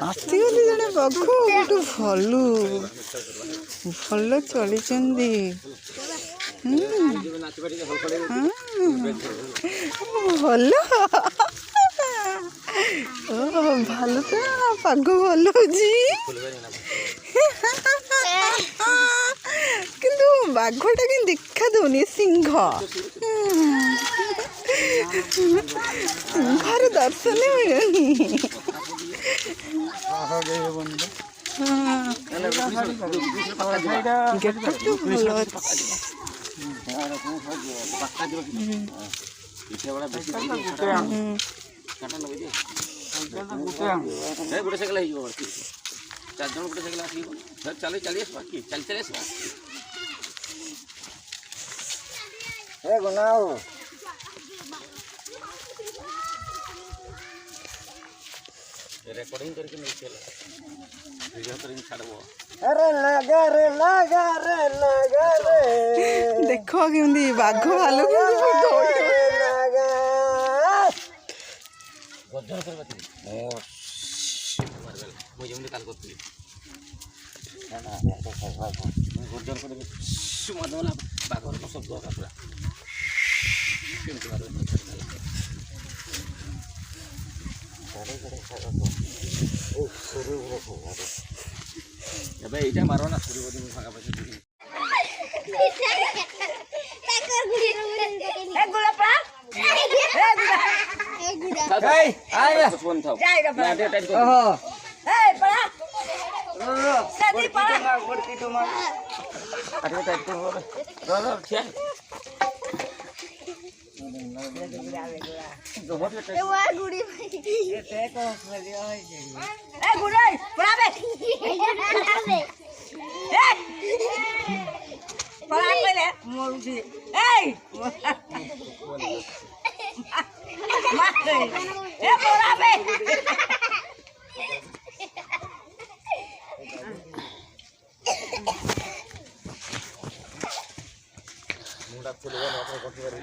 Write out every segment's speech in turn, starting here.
ଆସିଗଲି ଜଣେ ବାଘ ଗୋଟେ ଭଲୁ ଭଲ ଚଳିଛନ୍ତି। ଭଲ ଭାଲୁ ତ ପାଗ ଭଲ ଅଛି କିନ୍ତୁ ବାଘଟା କିନ୍ତୁ ଦେଖା ଦଉନି ସିଂହ ସିଂହର ଦର୍ଶନ ମିଳୁନି। ଗେଟଟା ତ ଭଲ ଅଛି। ଗୋଟେ ସାଇକେଲ ହେଇଯିବ 4 ଜଣ ଗୋଟେ ସାଇକେଲ ଆସିବ ଚାଲି ଚାଲି ଆସିବା କି ଚାଲି ଚାଲି ଆସିବା ରେକର୍ଡିଂ କରିକି ନେଇଛି ହେଲା ଭିଡ଼ିଓ କରିକି ଛାଡ଼ିବ। ଦେଖ କେମିତି ବାଘ ଭାଲୁ ଗର୍ଜନ କରିବା ମୁଁ ଯେମିତି କାଲ କରିଥିଲି ଗର୍ଜନ କରିବି ମାରିଦେଲା ବାଘର ଶବ୍ଦ ପୁରା କେମିତି ଏବେ এইটা মারো না শুরু করে দিন ফাঁকা পাশে দিন मुंडा फुलवा ना अपने कोठी कर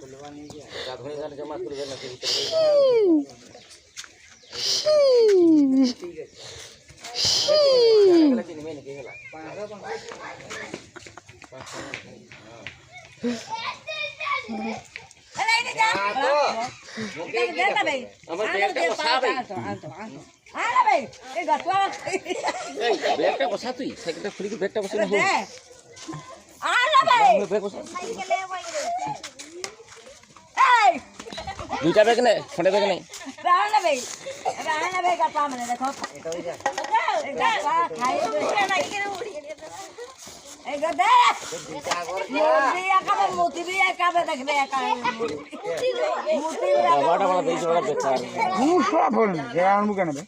फुलवा नहीं गया गाधोनी जाने जमा फुलवा ना ठीक है लेकिन मैं नहीं गेला अरे नहीं जा मुके देता भाई हमर बेटा बसा भाई आला भाई ए गटवा ए बेटा बसा तू साइकिल खुली के बेटा बसा हो आला भाई साइकिल ले भाई ए দুইটা ব্যাগ নেই খন্ডে ব্যাগ নেই রানা ভাই গাপা মানে দেখো এটা হই যা এটা খাই না এখানে উড়ি এই গদে দুইটা করছিয়া মোতি বি একাবে দেখবে একা মোতি বাবাটা বড় বেশি বড় বেচার খুব সব হল যে আনবো কেন বে